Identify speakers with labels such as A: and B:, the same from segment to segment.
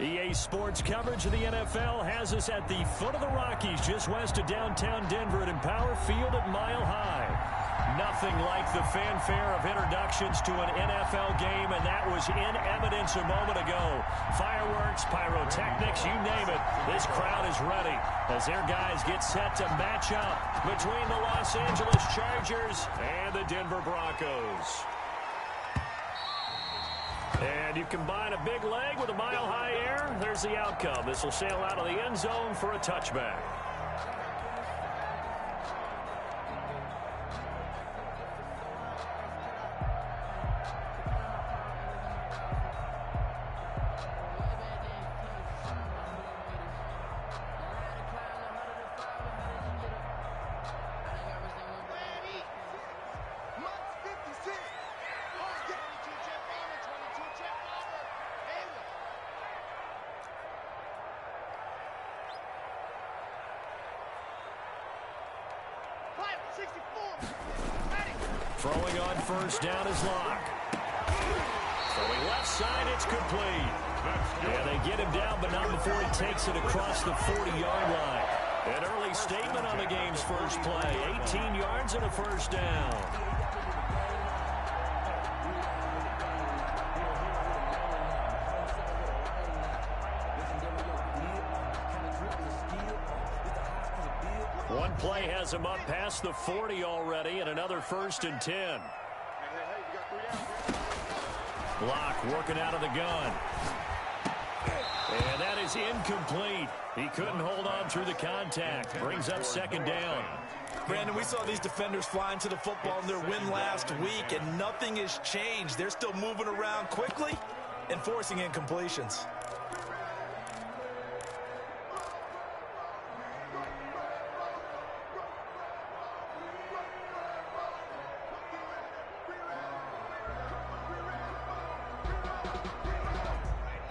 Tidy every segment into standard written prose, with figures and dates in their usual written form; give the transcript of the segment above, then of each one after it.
A: EA Sports coverage of the NFL has us at the foot of the Rockies, just west of downtown Denver at Empower Field at Mile High. Nothing like the fanfare of introductions to an NFL game, and that was in evidence a moment ago. Fireworks, pyrotechnics, you name it. This crowd is ready as their guys get set to match up between the Los Angeles Chargers and the Denver Broncos. And you combine a big leg with a mile-high air, there's the outcome. This will sail out of the end zone for a touchback. Throwing on first down is Locke. Throwing left side, it's complete. Yeah, they get him down, but not before he takes it across the 40-yard line. An early statement on the game's first play. 18 yards and a first down. One play has him up past the 40 already, and another 1st and 10. Locke working out of the gun. And that is incomplete. He couldn't hold on through the contact. Brings up 2nd down.
B: Brandon, we saw these defenders flying to the football in their win last week, and nothing has changed. They're still moving around quickly and forcing incompletions.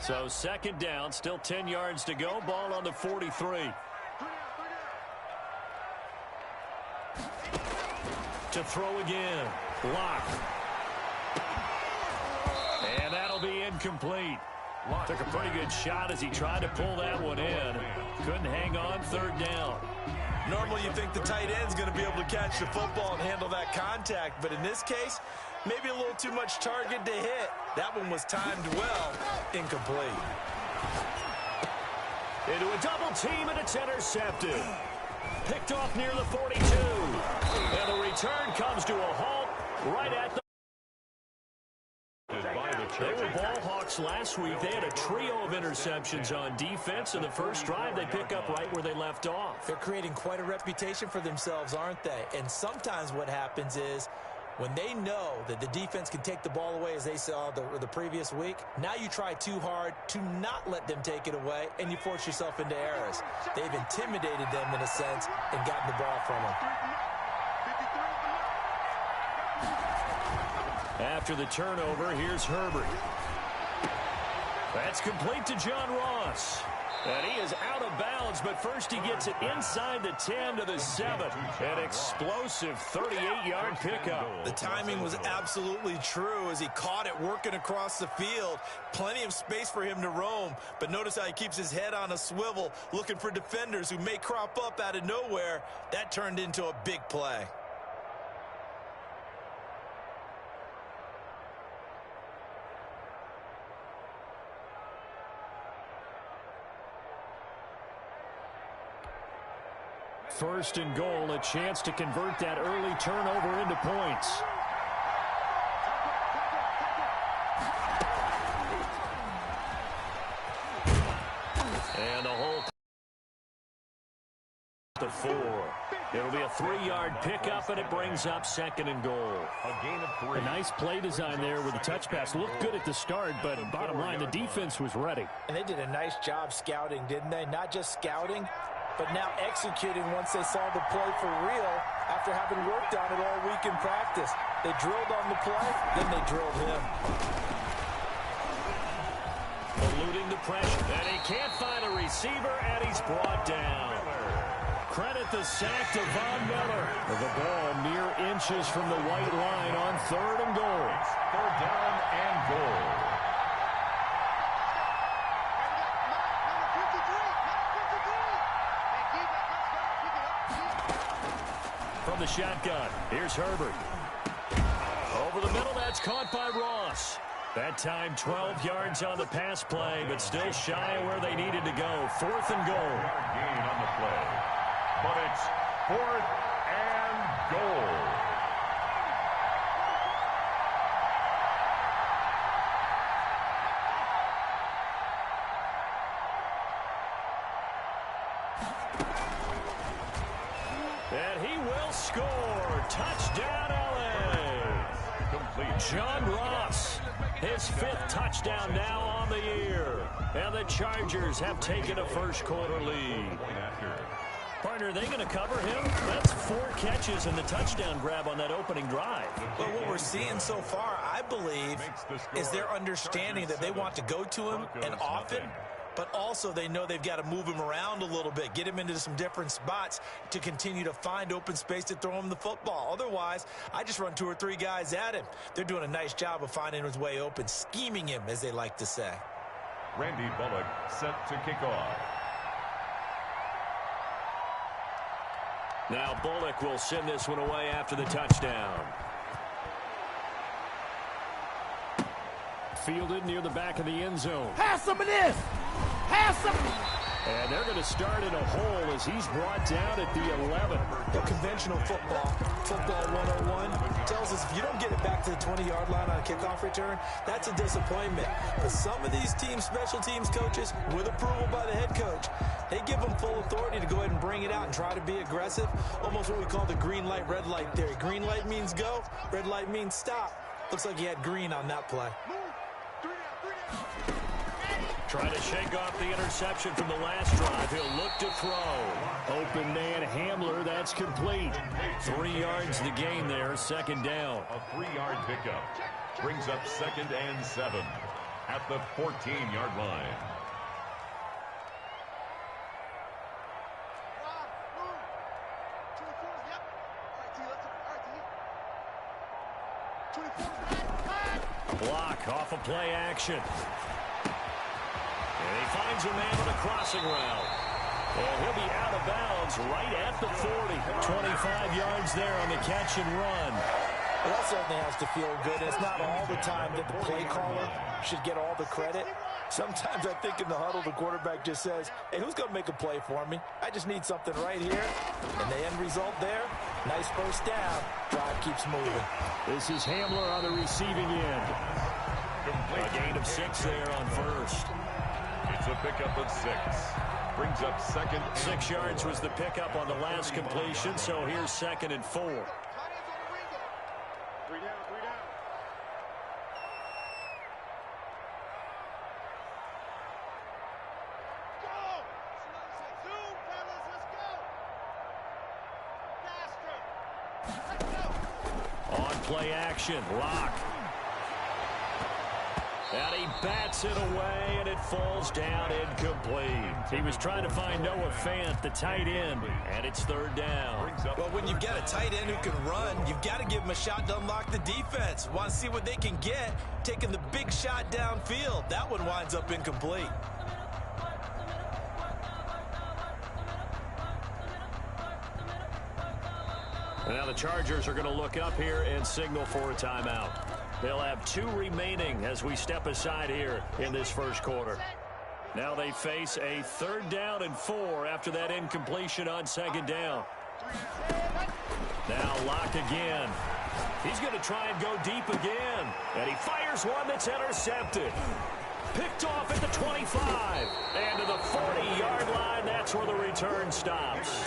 A: So 2nd down, still 10 yards to go. Ball on the 43. To throw again. Locke. And that'll be incomplete. Took a pretty good shot as he tried to pull that one in. Couldn't hang on 3rd down.
B: Normally you think the tight end's going to be able to catch the football and handle that contact, but in this case, maybe a little too much target to hit. That one was timed well. Incomplete.
A: Into a double team, and it's intercepted. Picked off near the 42. And the return comes to a halt right at the... They were ball hawks last week. They had a trio of interceptions on defense. In the first drive, they pick up right where they left off.
B: They're creating quite a reputation for themselves, aren't they? And sometimes what happens is, when they know that the defense can take the ball away, as they saw the previous week, now you try too hard to not let them take it away, and you force yourself into errors. They've intimidated them in a sense and gotten the ball from them.
A: After the turnover, here's Herbert. That's complete to John Ross. And he is out of bounds, but first he gets it inside the 10 to the 7. An explosive 38-yard pickup.
B: The timing was absolutely true as he caught it working across the field. Plenty of space for him to roam, but notice how he keeps his head on a swivel, looking for defenders who may crop up out of nowhere. That turned into a big play.
A: First and goal, a chance to convert that early turnover into points. And the whole to 4. It'll be a 3-yard pickup, and it brings up 2nd and goal.
C: A gain of 3.
A: A nice play design there with the touch pass. Looked good at the start, but bottom line, the defense was ready.
B: And they did a nice job scouting, didn't they? Not just scouting, but now executing once they saw the play for real after having worked on it all week in practice. They drilled on the play, then they drilled him.
A: Eluding the pressure, and he can't find a receiver, and he's brought down. Credit the sack to Von Miller. The ball mere inches from the white line on 3rd and goal.
C: 3rd down and goal.
A: the shotgun. Here's Herbert. Over the middle, that's caught by Ross. That time 12 yards on the pass play, but still shy of where they needed to go. 4th and goal.
C: Gain on the play, but it's 4th and goal.
A: And he will score. Touchdown, L.A.
C: Complete.
A: John Ross, his 5th touchdown now on the year. And the Chargers have taken a first-quarter lead. Partner, are they going to cover him? That's 4 catches and the touchdown grab on that opening drive.
B: Well, what we're seeing so far, I believe, is their understanding that they want to go to him and often, but also they know they've got to move him around a little bit, get him into some different spots to continue to find open space to throw him the football. Otherwise, I just run 2 or 3 guys at him. They're doing a nice job of finding his way open, scheming him, as they like to say.
C: Randy Bullock set to kick off.
A: Now Bullock will send this one away after the touchdown. Fielded near the back of the end zone.
D: Have some of this. Have some.
A: And they're going to start in a hole as he's brought down at the 11.
B: The conventional football 101, tells us if you don't get it back to the 20-yard line on a kickoff return, that's a disappointment. But some of these team special teams coaches, with approval by the head coach, they give them full authority to go ahead and bring it out and try to be aggressive. Almost what we call the green light, red light theory. Green light means go, red light means stop. Looks like he had green on that play.
A: Trying to shake off the interception from the last drive. He'll look to throw. Open man Hamler, that's complete. 3 yards the gain there, 2nd down.
C: A 3-yard pickup brings up 2nd and 7 at the 14-yard line.
A: Block off of play action. And he finds a man on a crossing route. And he'll be out of bounds right at the 40. 25 yards there on the catch and run.
B: Well, that certainly has to feel good. It's not all the time that the play caller should get all the credit. Sometimes I think in the huddle, the quarterback just says, hey, who's going to make a play for me? I just need something right here. And the end result there, nice first down. Drive keeps moving.
A: This is Hamler on the receiving end. A gain of 6 there on first.
C: It's a pickup of 6. Brings up 2nd.
A: 6 yards was the pickup on the last completion, so here's 2nd and 4. On play action, Locke. And he bats it away, and it falls down incomplete. He was trying to find Noah Fant, the tight end, and it's 3rd down.
B: Well, when you've got a tight end who can run, you've got to give him a shot to unlock the defense. Want to see what they can get, taking the big shot downfield. That one winds up incomplete.
A: Now the Chargers are going to look up here and signal for a timeout. They'll have 2 remaining as we step aside here in this first quarter. Now they face a 3rd down and 4 after that incompletion on 2nd down. Now Locke again. He's going to try and go deep again. And he fires one that's intercepted. Picked off at the 25. And to the 40-yard line, that's where the return stops.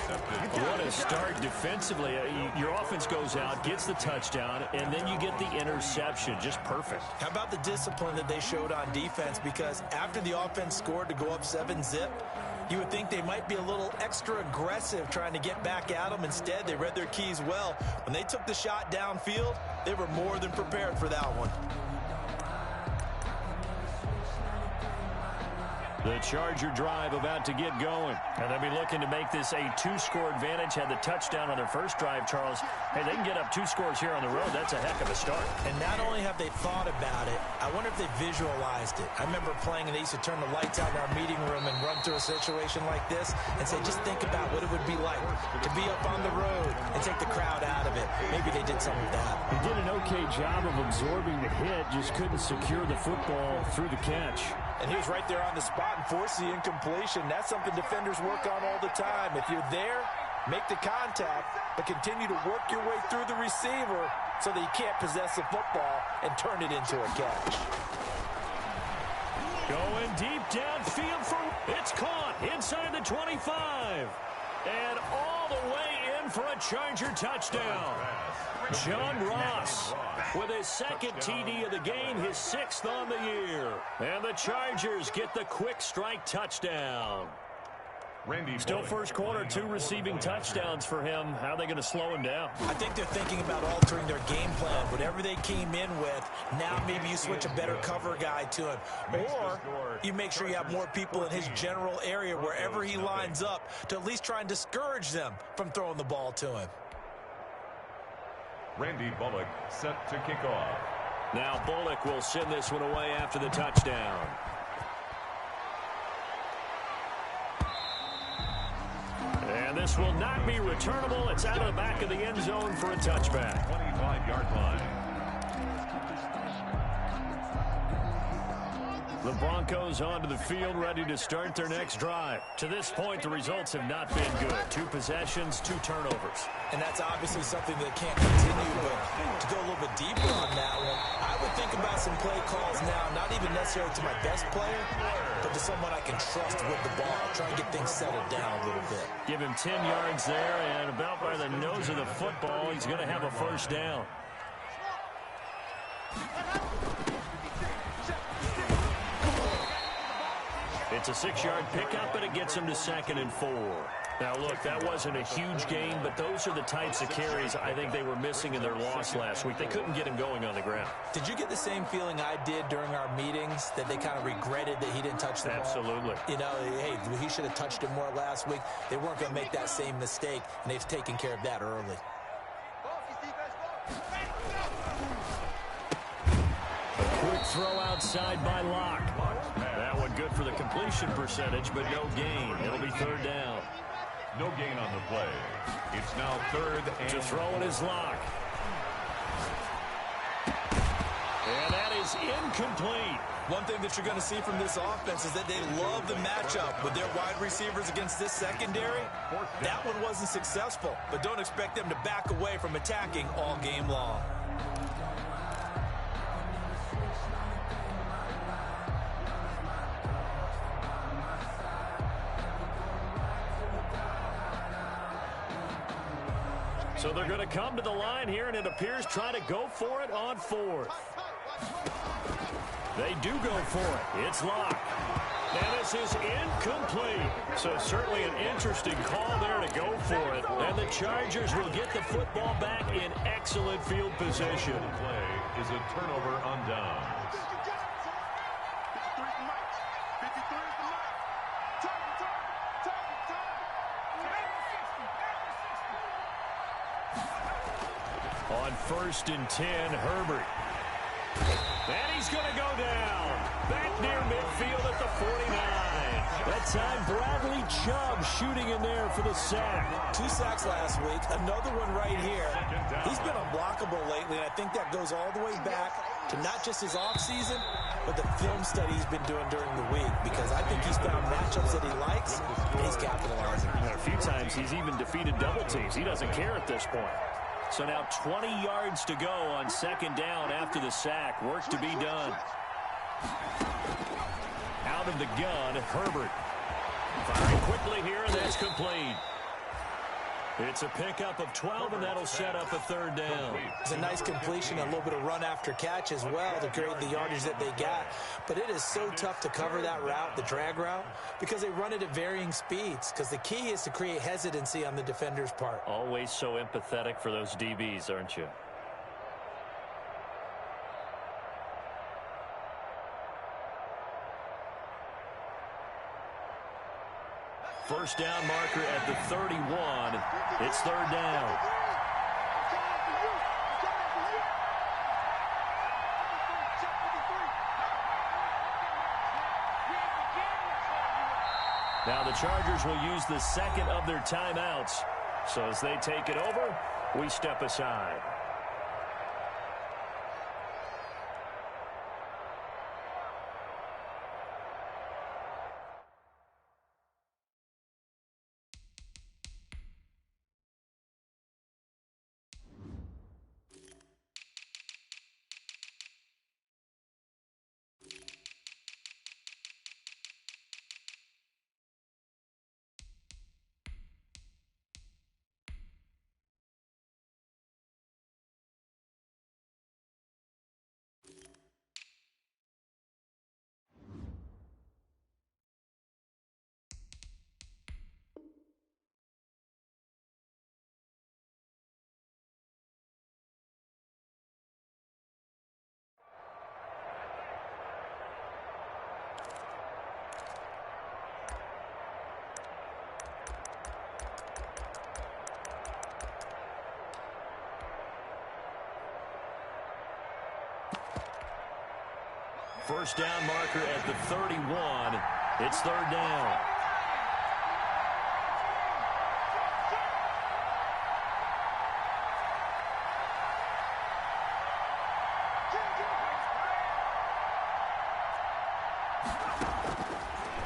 A: What a start defensively. Your offense goes out, gets the touchdown, and then you get the interception. Just perfect.
B: How about the discipline that they showed on defense? Because after the offense scored to go up 7-zip, you would think they might be a little extra aggressive trying to get back at them. Instead, they read their keys well. When they took the shot downfield, they were more than prepared for that one.
A: The Charger drive about to get going. And they'll be looking to make this a 2-score advantage. Had the touchdown on their first drive, Charles. Hey, they can get up 2 scores here on the road. That's a heck of a start.
B: And not only have they thought about it, I wonder if they visualized it. I remember playing and they used to turn the lights out in our meeting room and run through a situation like this and say, just think about what it would be like to be up on the road and take the crowd out of it. Maybe they did something with that.
A: He did an okay job of absorbing the hit, just couldn't secure the football through the catch.
B: And he was right there on the spot and forced the incompletion. That's something defenders work on all the time. If you're there, make the contact, but continue to work your way through the receiver so that you can't possess the football and turn it into a catch.
A: Going deep downfield for it's caught inside the 25. And all the way in for a Charger touchdown. John Ross with his second TD of the game, his 6th on the year. And the Chargers get the quick strike touchdown. Still first quarter, 2 receiving touchdowns for him. How are they going to slow him down?
B: I think they're thinking about altering their game plan. Whatever they came in with, now maybe you switch a better cover guy to him. Or you make sure you have more people in his general area wherever he lines up to at least try and discourage them from throwing the ball to him.
C: Randy Bullock set to kick off.
A: Now Bullock will send this one away after the touchdown. And this will not be returnable. It's out of the back of the end zone for a touchback.
C: 25-yard line.
A: The Broncos onto the field, ready to start their next drive. To this point, the results have not been good. 2 possessions, 2 turnovers.
B: And that's obviously something that can't continue, but to go a little bit deeper on that one, I would think about some play calls now, not even necessarily to my best player, but to someone I can trust with the ball. Try and get things settled down a little bit.
A: Give him 10 yards there, and about by the nose of the football, he's going to have a first down. It's a 6-yard pickup, and it gets him to 2nd and 4. Now, look, that wasn't a huge gain, but those are the types of carries I think they were missing in their loss last week. They couldn't get him going on the ground.
B: Did you get the same feeling I did during our meetings, that they kind of regretted that he didn't touch the ball?
A: Absolutely.
B: You know, hey, he should have touched it more last week. They weren't going to make that same mistake, and they've taken care of that early.
A: A quick throw outside by Locke. That one good for the completion percentage, but no gain. It'll be 3rd down.
C: No gain on the play. It's now 3rd and...
A: To throw it is Locke. And that is incomplete.
B: One thing that you're going to see from this offense is that they love the matchup with their wide receivers against this secondary. That one wasn't successful, but don't expect them to back away from attacking all game long.
A: So they're going to come to the line here, and it appears try to go for it on 4th. They do go for it. It's Locke. And this is incomplete. So certainly an interesting call there to go for it. And the Chargers will get the football back in excellent field position.
C: The play is a turnover on downs.
A: On 1st and 10, Herbert. And he's going to go down. Back near midfield at the 49. That time, Bradley Chubb shooting in there for the sack.
B: 2 sacks last week. Another one right here. He's been unblockable lately, and I think that goes all the way back to not just his offseason, but the film study he's been doing during the week, because I think he's found matchups that he likes, and he's capitalizing.
A: A few times he's even defeated double teams. He doesn't care at this point. So now 20 yards to go on 2nd down after the sack. Work to be done. Out of the gun, Herbert. Firing quickly here, and that's complete. It's a pickup of 12, and that'll set up a 3rd down.
B: It's a nice completion, a little bit of run after catch as well to create the yardage that they got. But it is so tough to cover that route, the drag route, because they run it at varying speeds. Because the key is to create hesitancy on the defender's part.
A: Always so empathetic for those DBs, aren't you? First down marker at the 31. It's third down. Now the Chargers will use the second of their timeouts. So as they take it over, we step aside. First down marker at the 31. It's third down.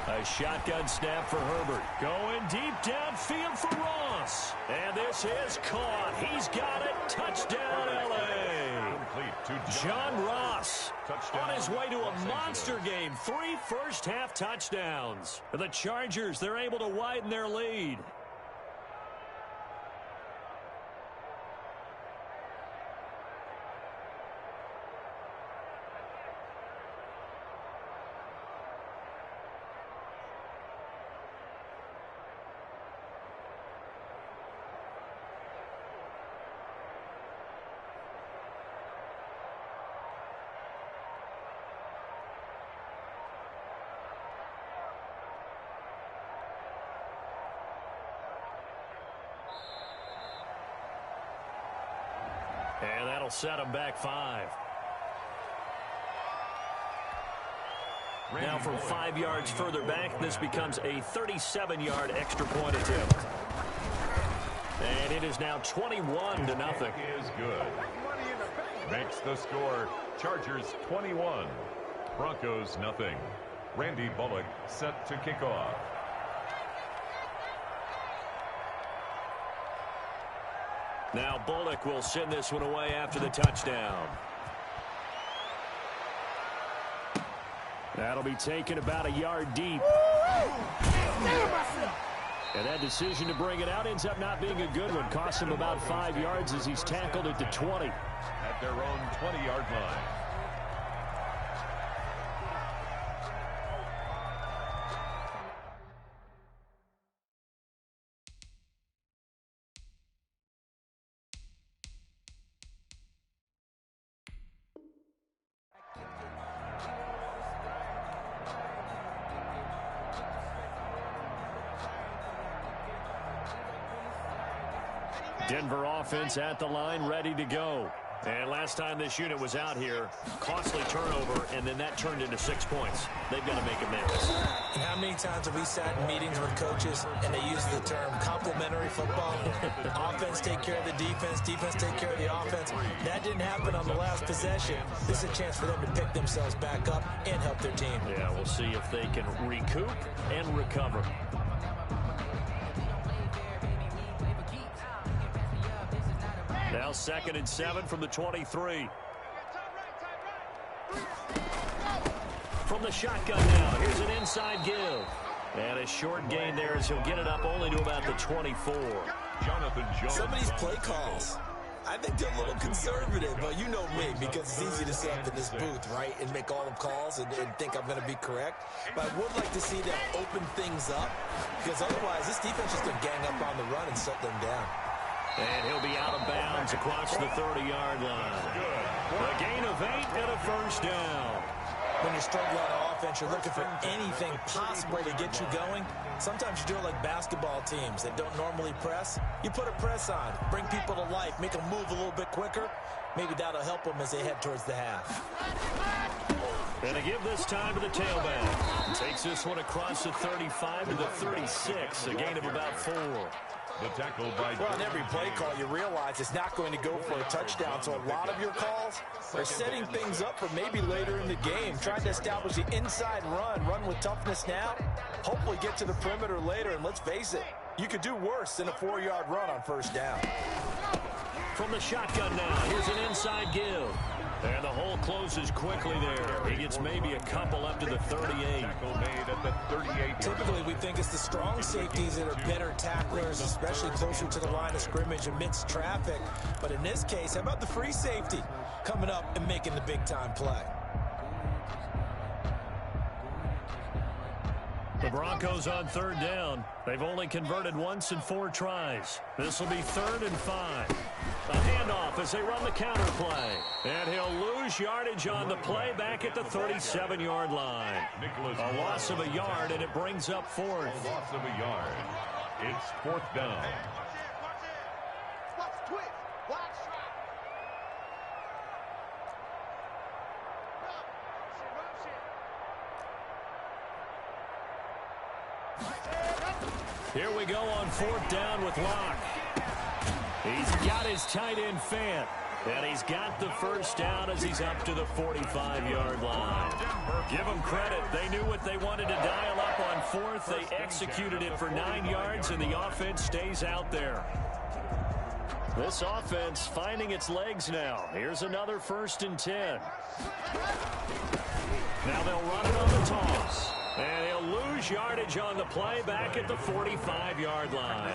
A: A shotgun snap for Herbert. Going deep downfield for Ross. And this is caught. He's got it. Touchdown, L.A. John Ross on his way to a monster game. 3 first-half touchdowns. The Chargers, they're able to widen their lead. And that'll set him back 5. Now from 5 yards further back, this becomes a 37-yard extra point attempt. And it is now 21-0.
C: Is good. Makes the score Chargers 21, Broncos nothing. Randy Bullock set to kick off.
A: Now Bullock will send this one away after the touchdown. That'll be taken about a yard deep. And that decision to bring it out ends up not being a good one. Cost him about 5 yards as he's tackled at the 20.
C: At their own 20-yard line.
A: Denver offense at the line, ready to go. And last time this unit was out here, costly turnover, and then that turned into 6 points. They've got to make amends.
B: And how many times have we sat in meetings with coaches and they use the term complementary football? Offense take care of the defense, defense take care of the offense. That didn't happen on the last possession. This is a chance for them to pick themselves back up and help their team.
A: Yeah, we'll see if they can recoup and recover. Now 2nd and 7 from the 23. From the shotgun now, here's an inside give. And a short gain there as he'll get it up only to about the 24.
C: Jonathan Jones.
B: Some of these play calls, I think they're a little conservative, but you know me, because it's easy to sit up in this booth, right, and make all the calls and think I'm going to be correct. But I would like to see them open things up, because otherwise this defense is going to gang up on the run and shut them down.
A: And he'll be out of bounds across the 30-yard line. A gain of 8 and a first down.
B: When you're struggling on offense, you're looking for anything possible to get you going. Sometimes you do it like basketball teams that don't normally press. You put a press on, bring people to life, make them move a little bit quicker. Maybe that'll help them as they head towards the half.
A: And to give this time to the tailback. Takes this one across the 35 to the 36, a gain of about 4.
C: The tackle by
B: well, on every play call, you realize it's not going to go for a touchdown. So a lot of your calls are setting things up for maybe later in the game, trying to establish the inside run with toughness now, hopefully get to the perimeter later. And let's face it, you could do worse than a 4-yard run on first down.
A: From the shotgun now, here's an inside give. And the hole closes quickly there. He gets maybe a couple up to the 38.
C: Tackle made at the 38.
B: Typically, we think it's the strong safeties that are better tacklers, especially closer to the line of scrimmage amidst traffic. But in this case, how about the free safety coming up and making the big-time play?
A: The Broncos on third down. They've only converted once in 4 tries. This will be 3rd and 5. A handoff as they run the counter play. And he'll lose yardage on the play back at the 37-yard line. A loss of a yard, and it brings up 4th.
C: A loss of a yard. It's 4th down.
A: Here we go on 4th down with Locke. He's got his tight end Fant. And he's got the first down as he's up to the 45-yard line. Give them credit. They knew what they wanted to dial up on 4th. They executed it for 9 yards, and the offense stays out there. This offense finding its legs now. Here's another 1st and 10. Now they'll run it on the toss. And he'll lose yardage on the play back at the 45-yard line.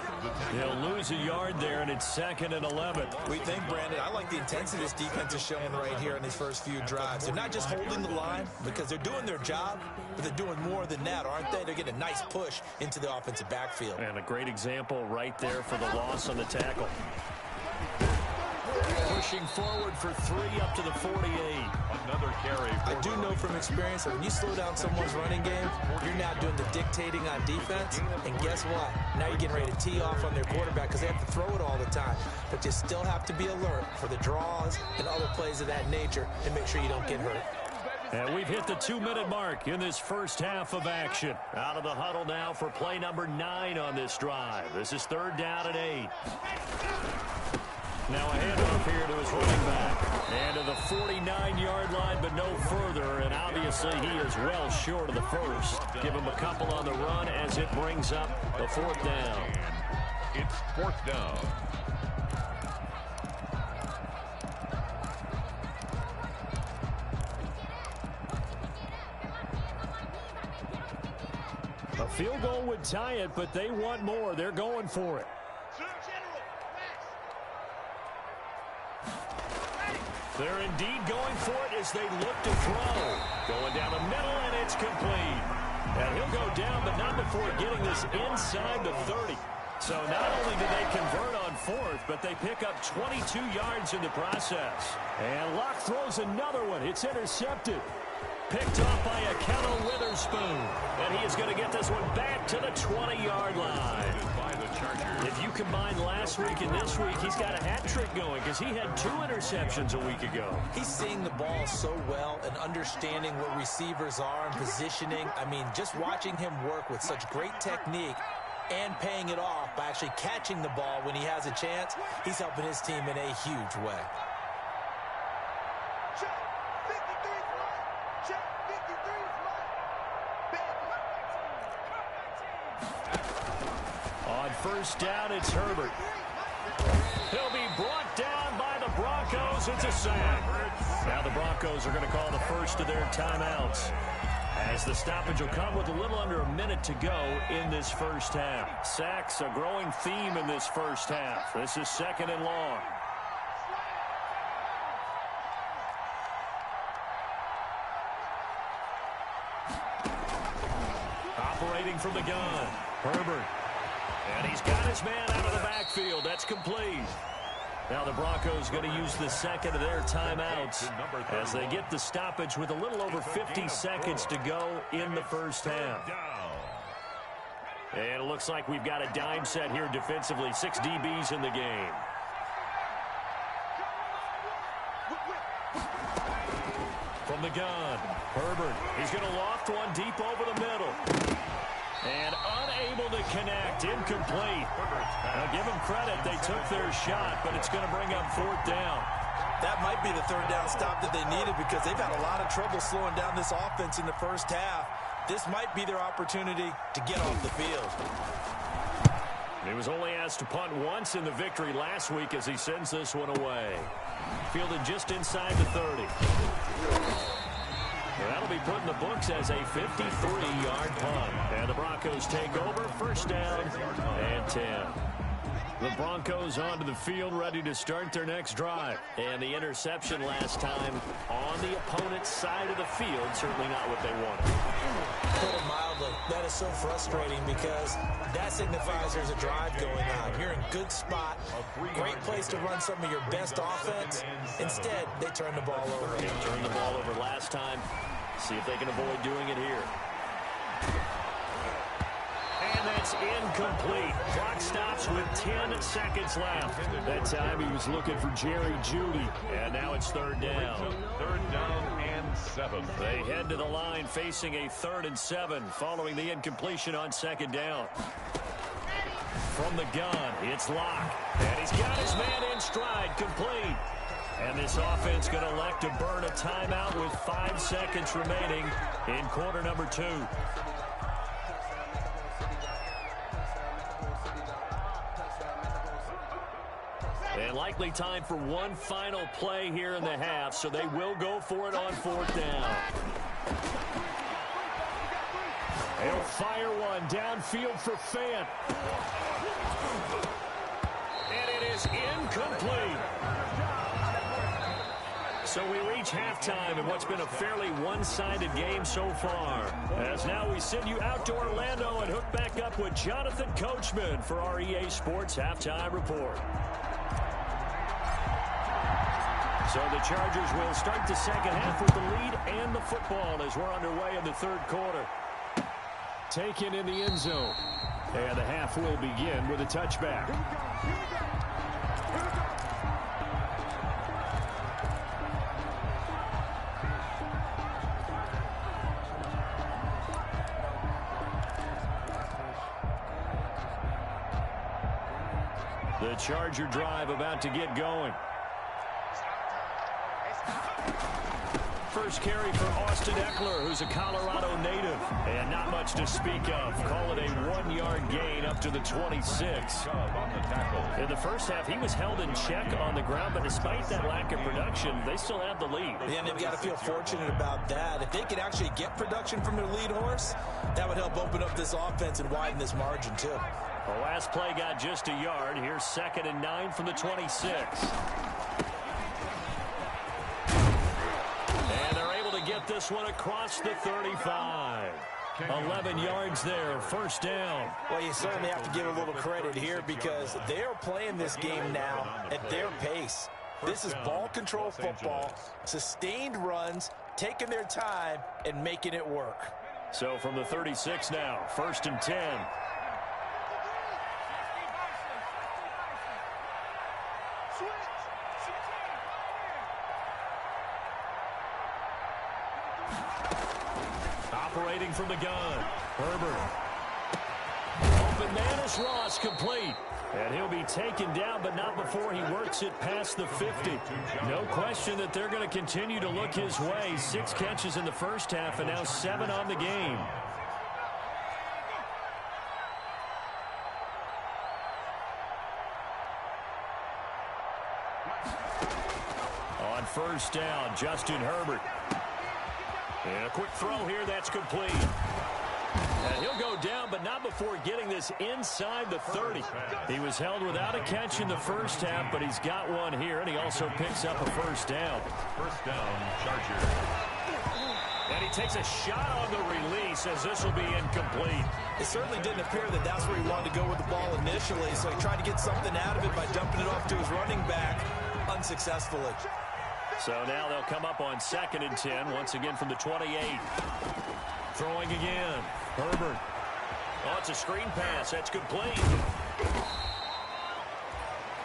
A: He'll lose a yard there, and it's 2nd and 11.
B: We think, Brandon, I like the intensity this defense is showing right here in these first few drives. They're not just holding the line because they're doing their job, but they're doing more than that, aren't they? They're getting a nice push into the offensive backfield.
A: And a great example right there for the loss on the tackle. Pushing forward for 3 up to the 48.
C: Another carry.
B: I do know from experience that when you slow down someone's running game, you're now doing the dictating on defense. And guess what? Now you're getting ready to tee off on their quarterback because they have to throw it all the time. But you still have to be alert for the draws and other plays of that nature and make sure you don't get hurt.
A: And we've hit the 2-minute mark in this first half of action. Out of the huddle now for play number 9 on this drive. This is 3rd down and 8. Now a handoff here to his running back. And to the 49-yard line, but no further. And obviously he is well short of the first. Give him a couple on the run as it brings up the 4th down.
C: It's 4th down.
A: A field goal would tie it, but they want more. They're going for it. They're indeed going for it as they look to throw. Going down the middle, and it's complete. And he'll go down, but not before getting this inside the 30. So not only did they convert on 4th, but they pick up 22 yards in the process. And Locke throws another one. It's intercepted. Picked off by Akello Witherspoon. And he is going to get this one back to the 20-yard line. If you combine last week and this week, he's got a hat trick going because he had 2 interceptions a week ago.
B: He's seeing the ball so well and understanding what receivers are and positioning. I mean, just watching him work with such great technique and paying it off by actually catching the ball when he has a chance, he's helping his team in a huge way.
A: On first down, it's Herbert. He'll be brought down by the Broncos. It's a sack. Now the Broncos are going to call the first of their timeouts, as the stoppage will come with a little under a minute to go in this first half. Sacks, a growing theme in this first half. This is 2nd and long. Operating from the gun, Herbert. And he's got his man out of the backfield. That's complete. Now the Broncos going to use the second of their timeouts as they get the stoppage with a little over 50 seconds to go in the first half. And it looks like we've got a dime set here defensively. 6 DBs in the game. From the gun, Herbert. He's going to loft one deep over the middle. And unable to connect. Incomplete. Now give them credit. They took their shot, but it's going to bring up 4th down.
B: That might be the 3rd down stop that they needed because they've had a lot of trouble slowing down this offense in the first half. This might be their opportunity to get off the field.
A: He was only asked to punt once in the victory last week as he sends this one away. Fielded just inside the 30. That'll be put in the books as a 53-yard punt. And the Broncos take over, 1st down and 10. The Broncos onto the field, ready to start their next drive. And the interception last time on the opponent's side of the field, certainly not what they wanted.
B: Put it mildly, that is so frustrating because that signifies there's a drive going on. You're in good spot, great place to run some of your best offense. Instead, they turn the ball over.
A: They turned the ball over last time. See if they can avoid doing it here. And that's incomplete. Clock stops with 10 seconds left. That time he was looking for Jerry Jeudy. And now it's 3rd down.
C: 3rd down and 7.
A: They head to the line facing a 3rd and 7 following the incompletion on 2nd down. From the gun, it's Locke. And he's got his man in stride, complete. And this offense going to elect to burn a timeout with 5 seconds remaining in quarter number 2. And likely time for one final play here in the half, so they will go for it on 4th down. They'll fire one downfield for Fant. And it is incomplete. So we reach halftime in what's been a fairly one-sided game so far. As now we send you out to Orlando and hook back up with Jonathan Coachman for our EA Sports Halftime Report. So the Chargers will start the second half with the lead and the football as we're underway in the 3rd quarter. Taken in the end zone. And the half will begin with a touchback. The Charger drive about to get going. First carry for Austin Eckler, who's a Colorado native. And not much to speak of. Call it a 1-yard gain up to the 26. In the first half, he was held in check on the ground, but despite that lack of production, they still have the lead.
B: And they've got to feel fortunate about that. If they could actually get production from their lead horse, that would help open up this offense and widen this margin, too.
A: The last play got just a yard. Here's 2nd and 9 from the 26. And they're able to get this one across the 35. 11 yards there, 1st down.
B: Well, you certainly have to give a little credit here because they're playing this game now at their pace. This is ball control football, sustained runs, taking their time, and making it work.
A: So from the 36 now, 1st and 10. Operating from the gun, Herbert. Open man is Ross, complete. And he'll be taken down, but not before he works it past the 50. No question that they're going to continue to look his way. 6 catches in the first half and now 7 on the game. On 1st down, Justin Herbert. And a quick throw here, that's complete. And he'll go down, but not before getting this inside the 30. He was held without a catch in the first half, but he's got one here, and he also picks up a 1st down.
C: 1st down, Chargers.
A: And he takes a shot on the release as this will be incomplete.
B: It certainly didn't appear that that's where he wanted to go with the ball initially, so he tried to get something out of it by dumping it off to his running back unsuccessfully.
A: So now they'll come up on 2nd and 10, once again from the 28. Throwing again. Herbert. Oh, it's a screen pass. That's complete.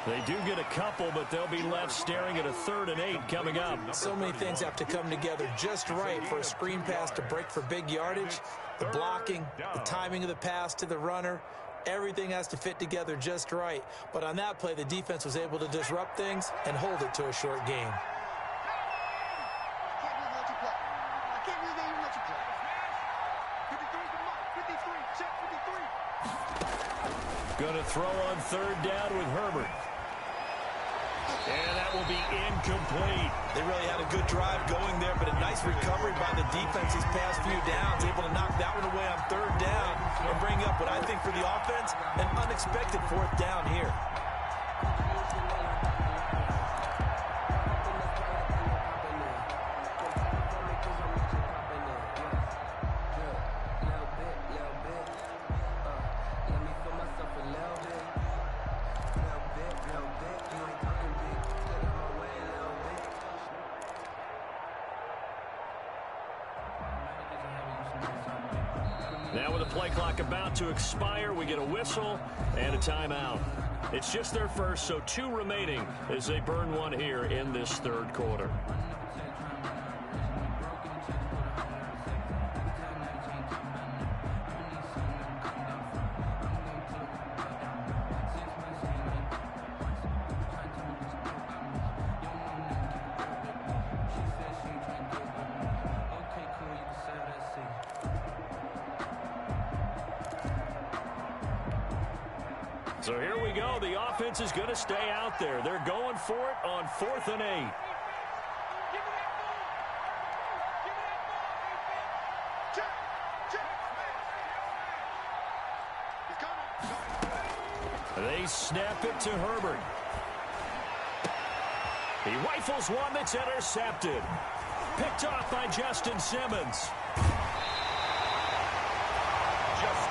A: They do get a couple, but they'll be left staring at a 3rd and 8 coming up.
B: So many things have to come together just right for a screen pass to break for big yardage. The blocking, the timing of the pass to the runner, everything has to fit together just right. But on that play, the defense was able to disrupt things and hold it to a short game.
A: Going to throw on 3rd down with Herbert. And that will be incomplete.
B: They really had a good drive going there, but a nice recovery by the defense these past few downs, able to knock that one away on 3rd down and bring up what I think for the offense, an unexpected 4th down here.
A: Now with the play clock about to expire, we get a whistle and a timeout. It's just their first, so 2 remaining as they burn one here in this 3rd quarter. So here we go. The offense is going to stay out there. They're going for it on 4th and 8. They snap it to Herbert. He rifles one that's intercepted. Picked off by Justin Simmons.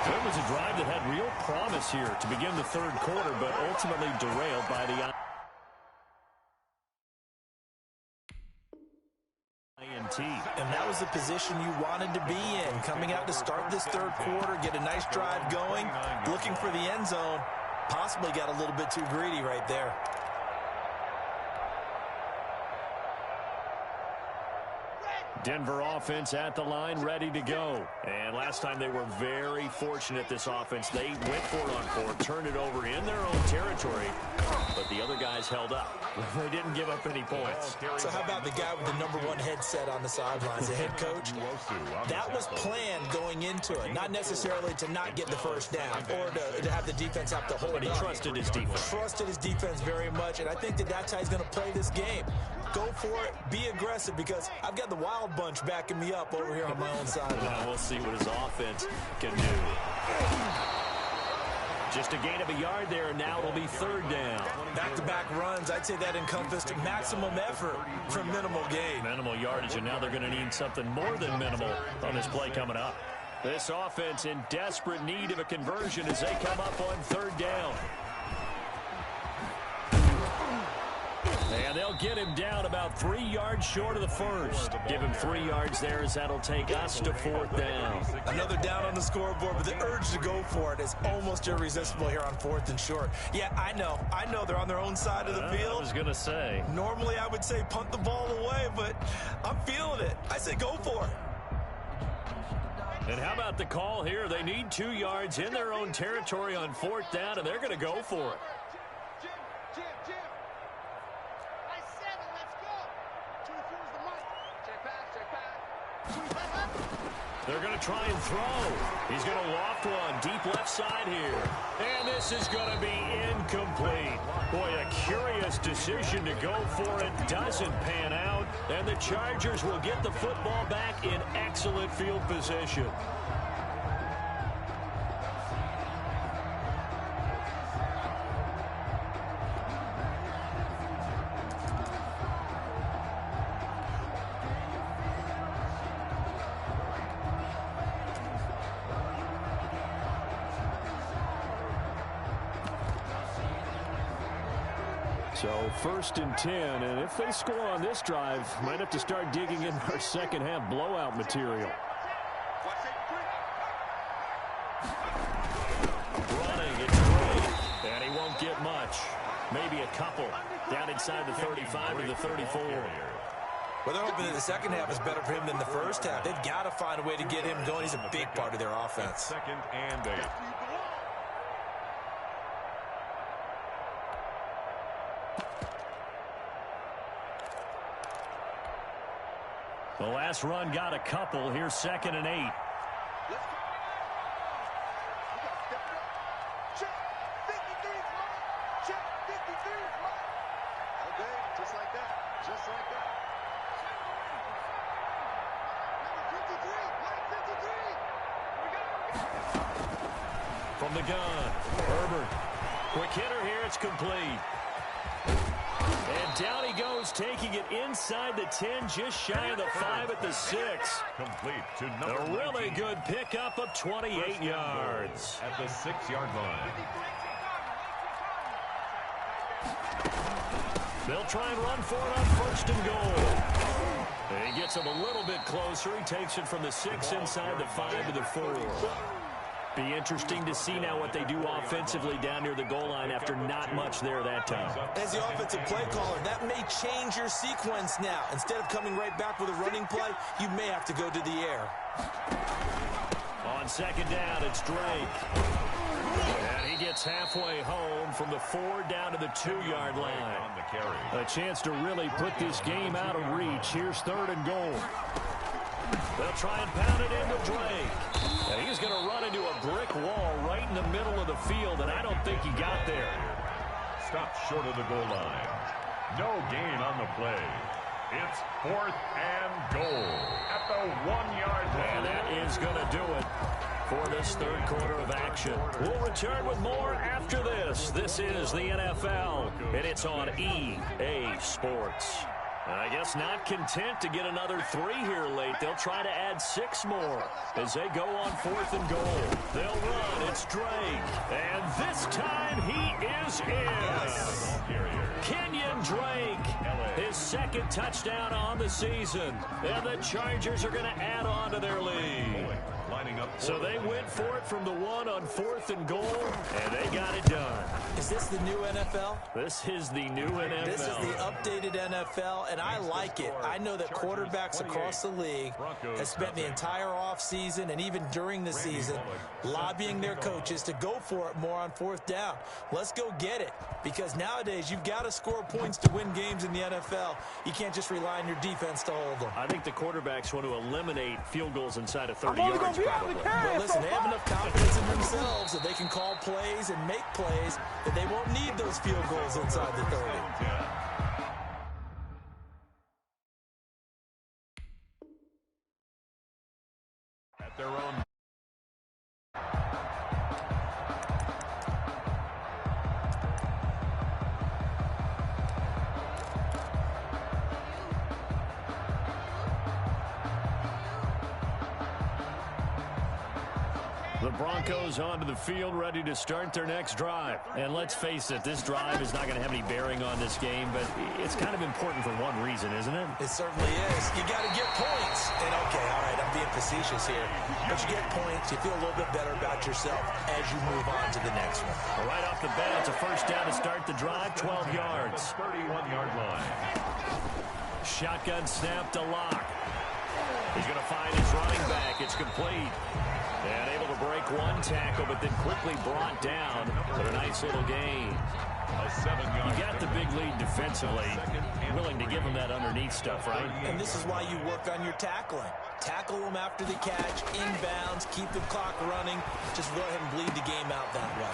A: It was a drive that had real promise here to begin the 3rd quarter, but ultimately derailed by the INT.
B: And that was the position you wanted to be in. Coming out to start this 3rd quarter, get a nice drive going, looking for the end zone. Possibly got a little bit too greedy right there.
A: Denver offense at the line, ready to go. And last time they were very fortunate, this offense. They went for it on 4th, turned it over in their own territory, but the other guys held up. They didn't give up any points.
B: So how about the guy with the #1 headset on the sidelines, the head coach? That was planned going into it, not necessarily to not get the 1st down or to have the defense have to hold it.
A: But he trusted his defense.
B: Trusted his defense very much, and I think that's how he's going to play this game. Go for it, be aggressive, because I've got the Wild Bunch backing me up over here on my own sideline.
A: Now we'll see what his offense can do. Just a gain of a yard there, and now it'll be 3rd down.
B: Back-to-back runs, I'd say that encompassed maximum effort for minimal gain.
A: Minimal yardage, and now they're going to need something more than minimal on this play coming up. This offense in desperate need of a conversion as they come up on 3rd down. And they'll get him down about 3 yards short of the 1st. Give him 3 yards there as that'll take us to 4th down.
B: Another down on the scoreboard, but the urge to go for it is almost irresistible here on 4th and short. Yeah, I know they're on their own side of the field.
A: I was going to say.
B: Normally I would say punt the ball away, but I'm feeling it. I say go for it.
A: And how about the call here? They need 2 yards in their own territory on 4th down, and they're going to go for it. They're going to try and throw. He's going to loft one deep left side here. And this is going to be incomplete. Boy, a curious decision to go for it. Doesn't pan out. And the Chargers will get the football back in excellent field position. So 1st and 10, and if they score on this drive, might have to start digging in our second half blowout material. Running, it's great, and he won't get much. Maybe a couple. Down inside the 35 to the 34.
B: Well, they're hoping that the second half is better for him than the first half. They've got to find a way to get him going. He's a big part of their offense.
C: 2nd and 8.
A: The last run got a couple. Here's 2nd and 8. From the gun, Herbert. Quick hitter here, it's complete. And down he goes, taking it inside the 10, just shy of the 5 at the 6.
C: Complete to number
A: A really
C: 19.
A: good pickup of 28 yards.
C: At the 6-yard line.
A: They'll try and run for it on 1st and goal. And he gets him a little bit closer. He takes it from the 6 inside the 5 to the 4. Be interesting to see now what they do offensively down near the goal line after not much there that time.
B: As the offensive play caller, that may change your sequence now. Instead of coming right back with a running play, you may have to go to the air.
A: On 2nd down, it's Drake. And he gets halfway home from the 4 down to the 2-yard line.
C: On the carry.
A: A chance to really put this game out of reach. Here's 3rd and goal. They'll try and pound it into Drake. And he's going to run into a brick wall right in the middle of the field, and I don't think he got there.
C: Stopped short of the goal line. No gain on the play. It's 4th and goal at the 1-yard line.
A: And that is going to do it for this 3rd quarter of action. We'll return with more after this. This is the NFL, and it's on EA Sports. I guess not content to get another 3 here late. They'll try to add 6 more as they go on 4th and goal. They'll run. It's Drake. And this time he is in. Kenyon Drake, his 2nd touchdown on the season. And the Chargers are going to add on to their lead. So they went for it from the 1 on 4th and goal, and they got it done.
B: Is this the new NFL?
A: This is the new NFL.
B: This is the updated NFL, and I like it. I know that quarterbacks across the league have spent the entire offseason and even during the season lobbying their coaches to go for it more on 4th down. Let's go get it, because nowadays you've got to score points to win games in the NFL. You can't just rely on your defense to hold them.
A: I think the quarterbacks want to eliminate field goals inside of 30 yards.
B: But listen, they have enough confidence in themselves that they can call plays and make plays that they won't need those field goals inside the 30.
C: At their own.
A: The Broncos onto the field, ready to start their next drive. And let's face it, this drive is not going to have any bearing on this game, but it's kind of important for one reason, isn't it?
B: It certainly is. You got to get points. And okay, all right, I'm being facetious here. But you get points, you feel a little bit better about yourself as you move on to the next one.
A: Well, right off the bat, it's a 1st down to start the drive, 12 yards.
C: 31-yard line.
A: Shotgun snap to Locke. He's going to find his running back. It's complete. And able to break one tackle, but then quickly brought down. But a nice little gain.
C: A 7-yard.
A: You got the big lead defensively. Willing to give him that underneath stuff, right?
B: And this is why you work on your tackling. Tackle them after the catch, inbounds, keep the clock running. Just go ahead and bleed the game out that way.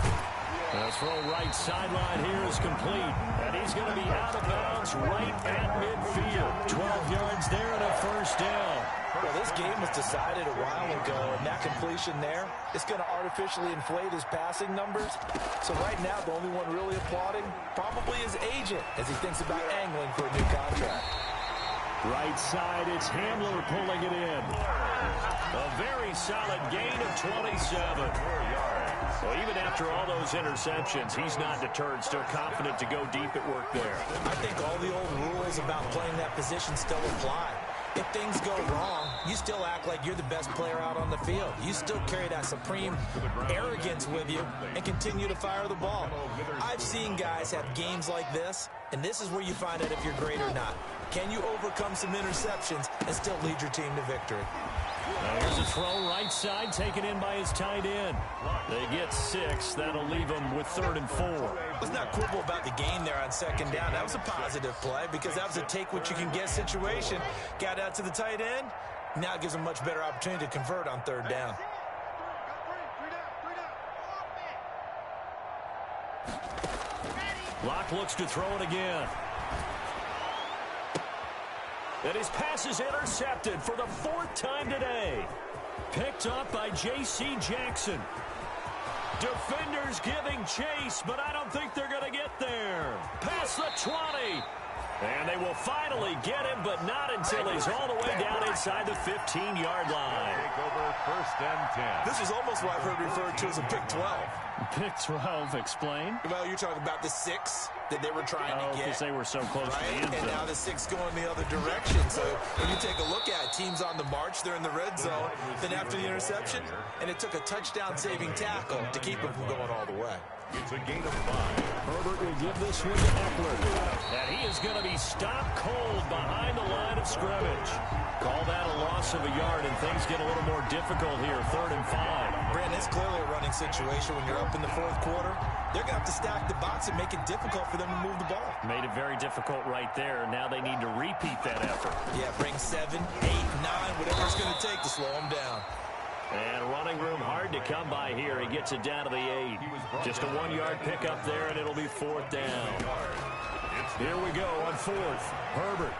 A: The throw right sideline here is complete. And he's going to be out of bounds right at midfield. 12 yards there and a 1st down.
B: Well, this game was decided a while ago, and that completion there is going to artificially inflate his passing numbers. So right now, the only one really applauding probably his agent as he thinks about angling for a new contract.
A: Right side, it's Hamler pulling it in. A very solid gain of 27.
C: 4 yards.
A: Well, even after all those interceptions, he's not deterred, still confident to go deep at work there.
B: I think all the old rules about playing that position still apply. If things go wrong, you still act like you're the best player out on the field. You still carry that supreme arrogance with you and continue to fire the ball. I've seen guys have games like this, and this is where you find out if you're great or not. Can you overcome some interceptions and still lead your team to victory?
A: Here's a throw right side, taken in by his tight end. They get 6. That'll leave them with 3rd and 4.
B: Let's not quibble about the gain there on 2nd down. That was a positive play because that was a take-what-you-can-get situation. Got out to the tight end. Now it gives them a much better opportunity to convert on 3rd down.
A: Locke looks to throw it again. And his pass is intercepted for the 4th time today. Picked up by J.C. Jackson. Defenders giving chase, but I don't think they're going to get there. Past the 20. And they will finally get him, but not until he's all the way down inside the 15-yard line.
C: Take over 1st and 10.
B: This is almost what I've heard referred to as a pick 12.
A: Pick 12, explain.
B: Well, you're talking about the 6 that they were trying to get.
A: Because they were so close to the end zone.
B: And now the 6 going the other direction. So when you take a look at teams on the march, they're in the red zone. Then after the interception, and it took a touchdown-saving tackle to keep them from going all the way.
C: It's a gain of 5.
A: Herbert will give this one to Eckler. And he is going to be stopped cold behind the line of scrimmage. Call that a loss of a yard, and things get a little more difficult here, 3rd and 5.
B: Brandon, it's clearly a running situation when you're up in the 4th quarter. They're going to have to stack the box and make it difficult for them to move the ball.
A: Made it very difficult right there. Now they need to repeat that effort.
B: Yeah, bring 7, 8, 9, whatever it's going to take to slow them down.
A: And running room hard to come by here. He gets it down to the 8. Just a 1-yard pickup there, and it'll be 4th down. Here we go on 4th. Herbert.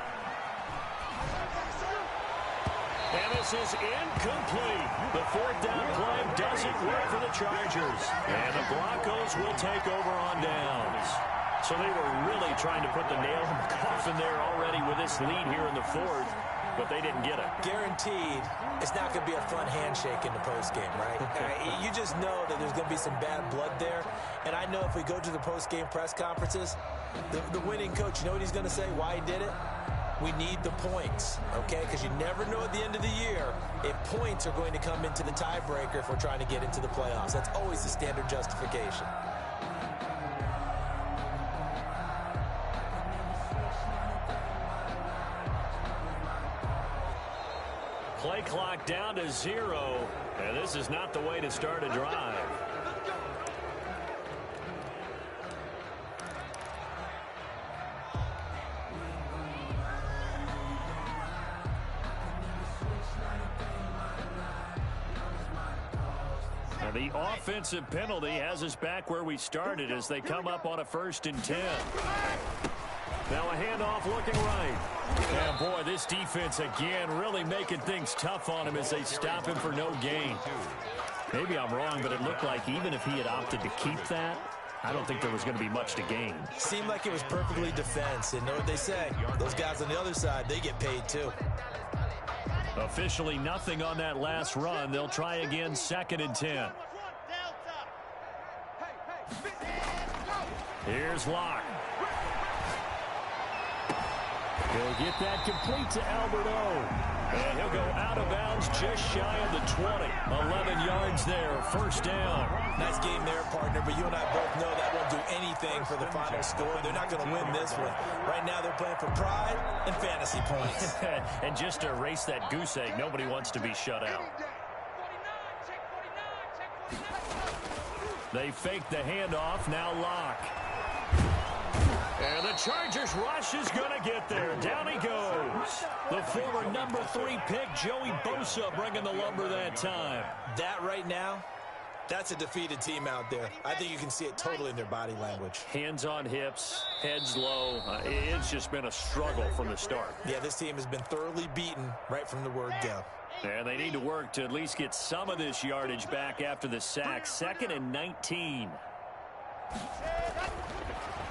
A: And this is incomplete. The 4th down play doesn't work for the Chargers. And the Broncos will take over on downs. So they were really trying to put the nail in the coffin there already with this lead here in the 4th. But they didn't get it.
B: Guaranteed, it's not going to be a fun handshake in the postgame, right? You just know that there's going to be some bad blood there. And I know if we go to the postgame press conferences, the winning coach, you know what he's going to say, why he did it? We need the points, okay? Because you never know at the end of the year if points are going to come into the tiebreaker if we're trying to get into the playoffs. That's always the standard justification.
A: Play clock down to 0, and this is not the way to start a drive. Now the offensive penalty has us back where we started as they come up on a 1st and 10. Now a handoff looking right. And boy, this defense again really making things tough on him as they stop him for no gain. Maybe I'm wrong, but it looked like even if he had opted to keep that, I don't think there was going to be much to gain.
B: Seemed like it was perfectly defense. And know what they say? Those guys on the other side, they get paid too.
A: Officially nothing on that last run. They'll try again 2nd and 10. Here's Locke. He'll get that complete to Alberto. And he'll go out of bounds just shy of the 20. 11 yards there, 1st down.
B: Nice game there, partner, but you and I both know that won't do anything for the final score. They're not going to win this one. Right now they're playing for pride and fantasy points.
A: And just to erase that goose egg, nobody wants to be shut out. They fake the handoff, now Locke. And the Chargers rush is going to get there. Down he goes. The former number 3 pick, Joey Bosa, bringing the lumber that time.
B: That right now, that's a defeated team out there. I think you can see it totally in their body language.
A: Hands on hips, heads low. It's just been a struggle from the start.
B: Yeah, this team has been thoroughly beaten right from the word go.
A: And they need to work to at least get some of this yardage back after the sack. 2nd and 19.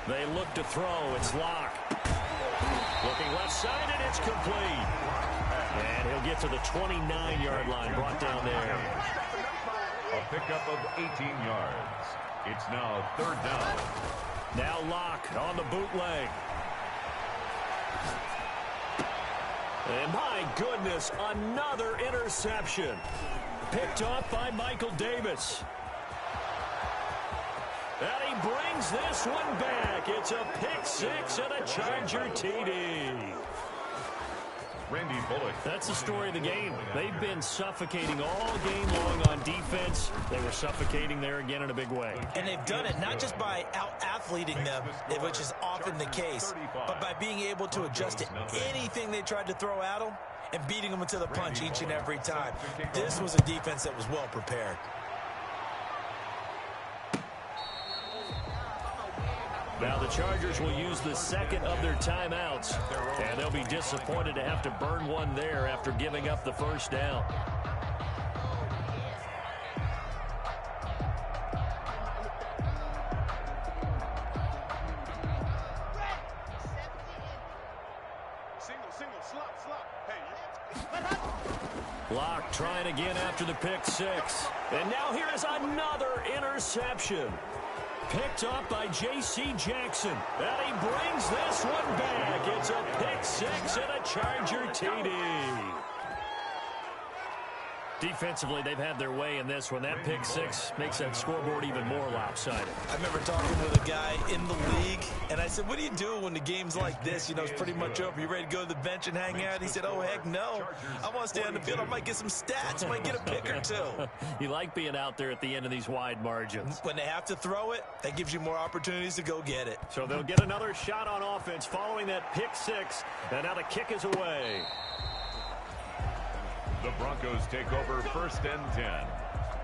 A: They look to throw. It's Locke. Looking left side, and it's complete. And he'll get to the 29-yard line, brought down there.
C: A pickup of 18 yards. It's now 3rd down.
A: Now Locke on the bootleg. And my goodness, another interception. Picked off by Michael Davis. And he brings this one back. It's a pick six and a Charger TD.
C: Randy Bullock.
A: That's the story of the game. They've been suffocating all game long on defense. They were suffocating there again in a big way.
B: And they've done it not just by out-athleting them, which is often the case, but by being able to adjust to anything they tried to throw at them and beating them into the punch each and every time. This was a defense that was well prepared.
A: Now the Chargers will use the second of their timeouts, and they'll be disappointed to have to burn one there after giving up the first down. Locke trying again after the pick six. And now here is another interception. Picked up by J.C. Jackson. And he brings this one back. It's a pick six and a Charger TD. Defensively, they've had their way in this one. That pick six makes that scoreboard even more lopsided.
B: I remember talking with a guy in the league, and I said, what do you do when the game's like this? You know, it's pretty much over. You ready to go to the bench and hang out? He said, oh, heck no. I want to stay on the field. I might get some stats. I might get a pick or two.
A: You like being out there at the end of these wide margins.
B: When they have to throw it, that gives you more opportunities to go get it.
A: So they'll get another shot on offense following that pick six, and now the kick is away.
C: The Broncos take over 1st and 10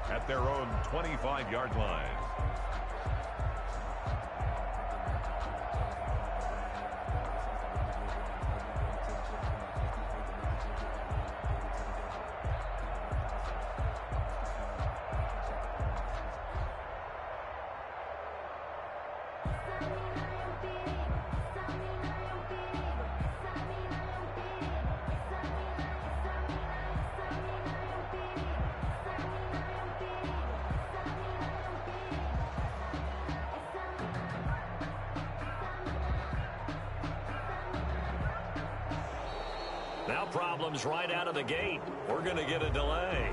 C: at their own 25-yard line.
A: Now problems right out of the gate. We're going to get a delay.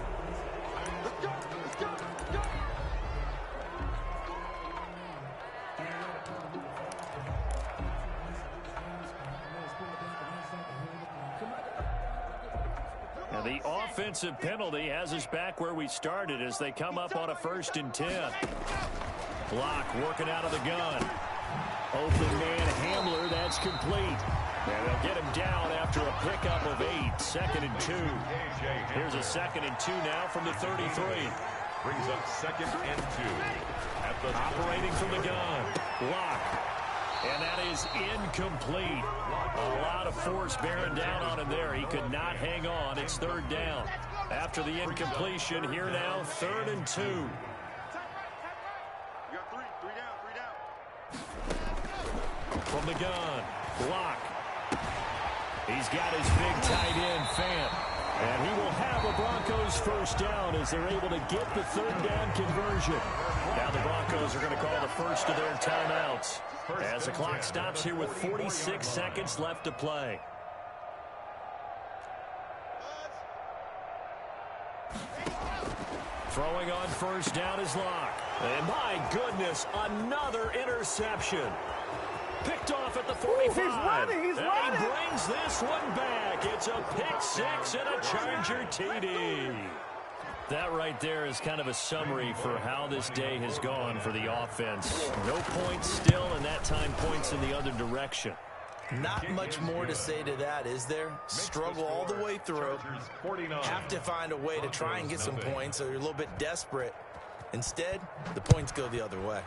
A: And the offensive penalty has us back where we started as they come up on a 1st and 10. Locke working out of the gun. Open man Hamler, that's complete. And they'll get him down after a pickup of 8. 2nd and 2. Here's a 2nd and 2 now from the 33.
C: Brings up 2nd and 2.
A: Operating from the gun. Locke. And that is incomplete. A lot of force bearing down on him there. He could not hang on. It's 3rd down. After the incompletion, here now, 3rd and 2. From the gun. Locke. He's got his big tight end, Fant. And he will have a Broncos 1st down as they're able to get the 3rd down conversion. Now the Broncos are going to call the first of their timeouts as the clock stops here with 46 seconds left to play. Throwing on 1st down is Locke. And my goodness, another interception. Picked off at the 45.
D: He's running.
A: And he brings this one back. It's a pick six and a Charger TD. That right there is kind of a summary for how this day has gone for the offense. No points still, and that time points in the other direction.
B: Not much more to say to that, is there? Struggle all the way through. Have to find a way to try and get some points, or you're a little bit desperate. Instead, the points go the other way.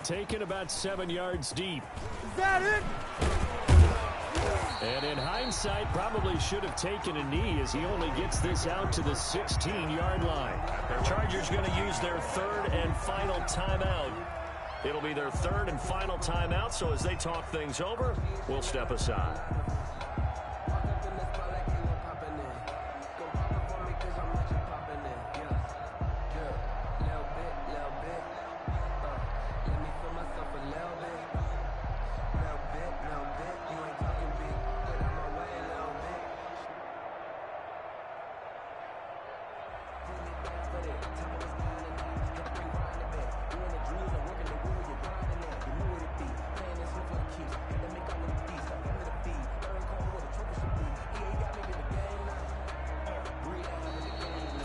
A: Taken about 7 yards deep.
D: Is that it?
A: And in hindsight, probably should have taken a knee as he only gets this out to the 16-yard line. The Chargers going to use their 3rd and final timeout. It'll be their 3rd and final timeout, so as they talk things over, we'll step aside.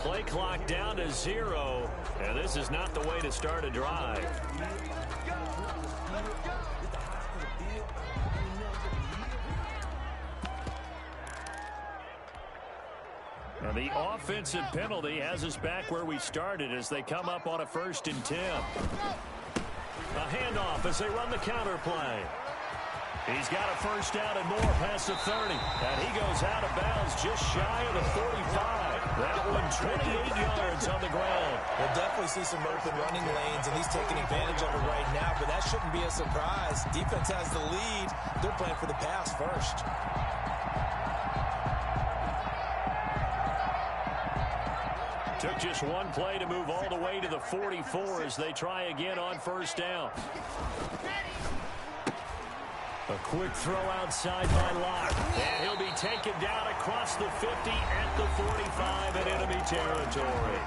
A: Play clock down to 0, and this is not the way to start a drive. And the offensive penalty has us back where we started as they come up on a 1st and 10. A handoff as they run the counter play. He's got a first down and more past the 30. And he goes out of bounds just shy of the 45. That one 28 yards on the ground.
B: We'll definitely see some open running lanes, and he's taking advantage of it right now, but that shouldn't be a surprise. Defense has the lead. They're playing for the pass first.
A: Took just one play to move all the way to the 44 as they try again on 1st down. A quick throw outside by Locke. And he'll be taken down across the 50 at the 45 in enemy territory.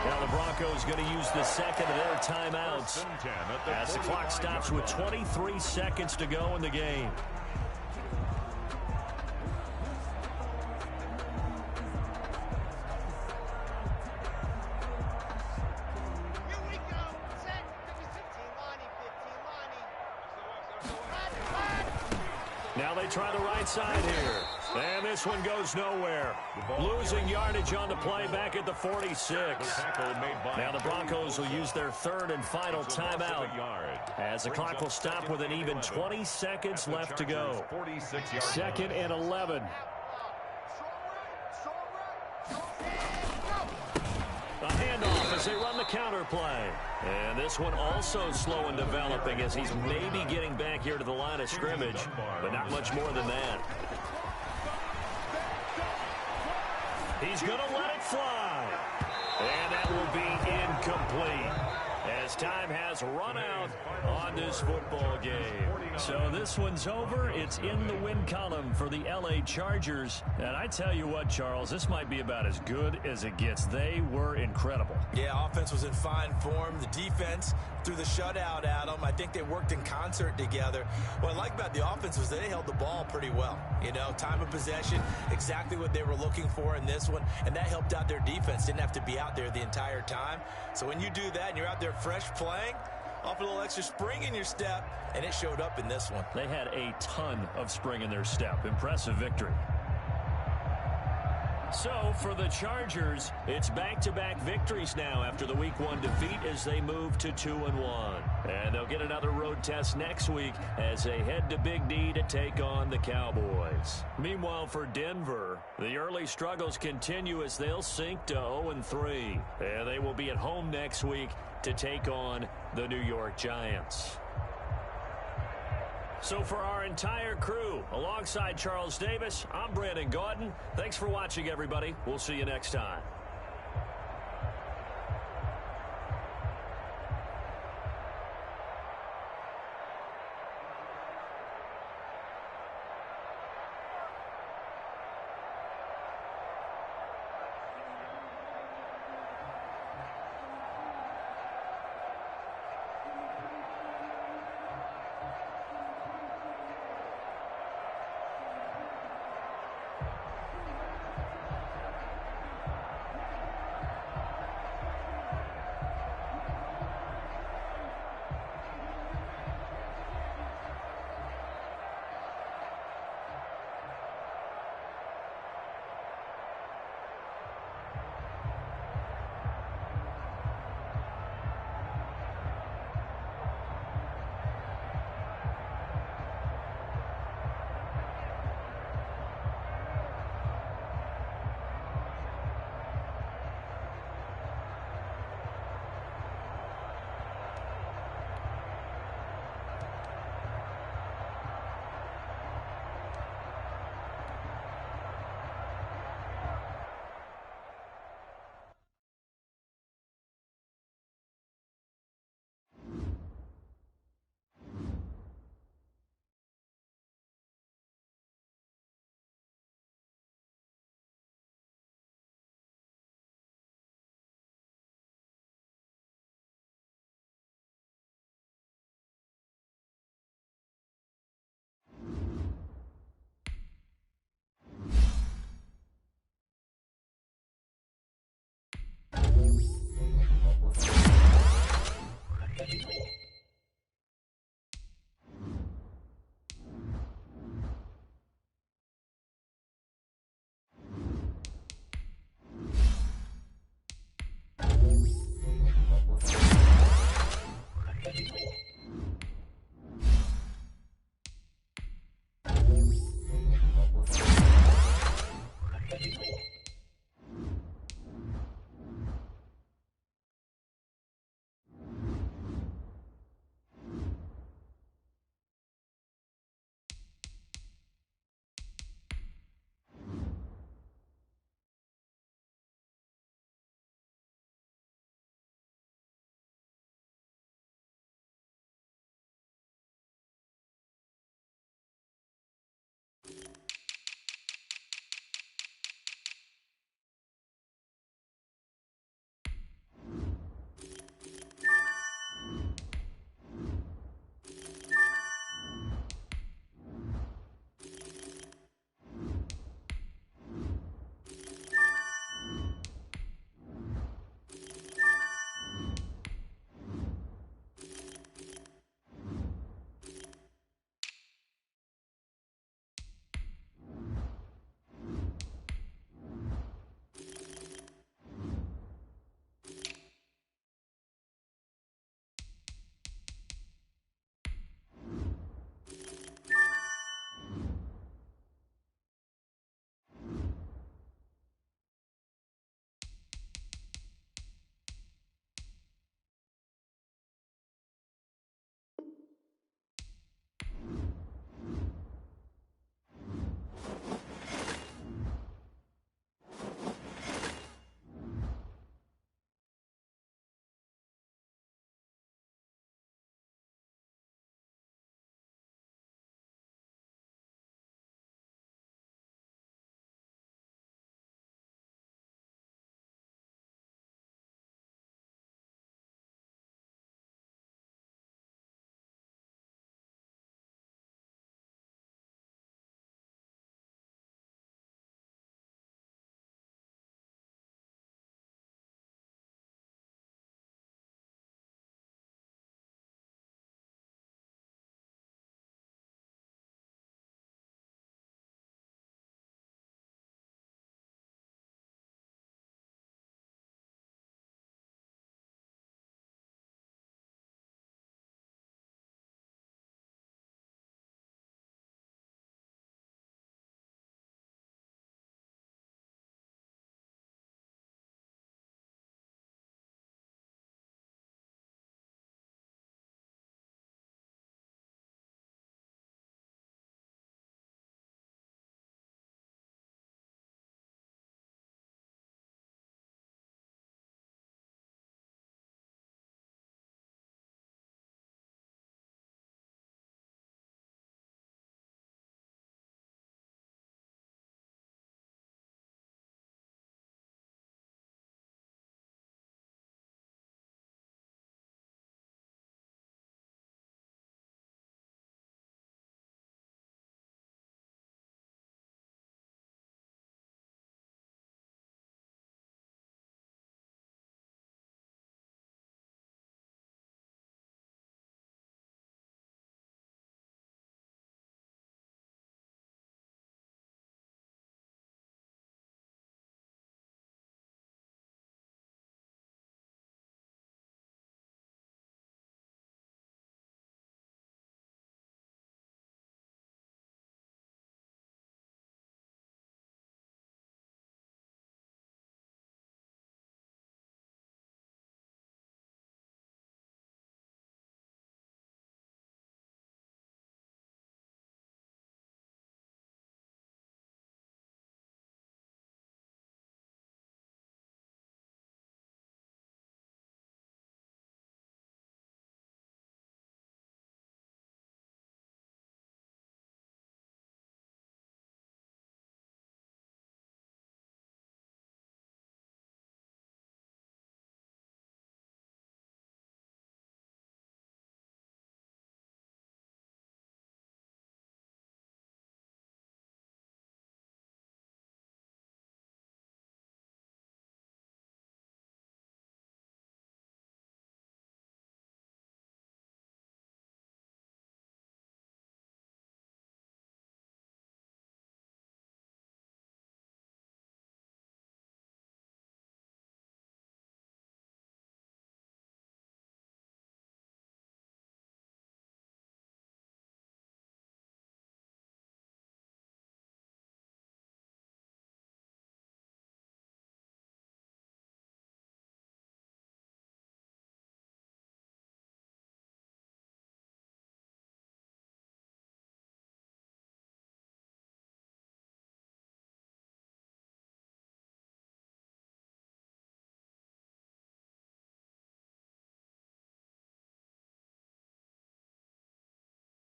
A: Now the Broncos going to use the second of their timeouts as the clock stops with 23 seconds to go in the game. Now they try the right side here. And this one goes nowhere. Losing yardage on the play back at the 46. Now the Broncos will use their 3rd and final timeout as the clock will stop with an even 20 seconds left to go. 2nd and 11. A handoff as they run the counter play. And this one also slow in developing as he's maybe getting back here to the line of scrimmage, but not much more than that. He's going to let it fly. And that will be incomplete as time has run out on this football game. So this one's over. It's in the win column for the LA Chargers. And I tell you what, Charles, this might be about as good as it gets. They were incredible.
B: Yeah, offense was in fine form. The defense threw the shutout at them. I think they worked in concert together. What I like about the offense was they held the ball pretty well. You know, time of possession, exactly what they were looking for in this one. And that helped out their defense. Didn't have to be out there the entire time. So when you do that and you're out there fresh playing, off a little extra spring in your step, and it showed up in this one.
A: They had a ton of spring in their step. Impressive victory. So for the Chargers, it's back-to-back victories now after the Week 1 defeat as they move to 2-1. And they'll get another road test next week as they head to Big D to take on the Cowboys. Meanwhile, for Denver, the early struggles continue as they'll sink to 0-3. And they will be at home next week to take on the New York Giants. So for our entire crew, alongside Charles Davis, I'm Brandon Gaudin. Thanks for watching, everybody. We'll see you next time.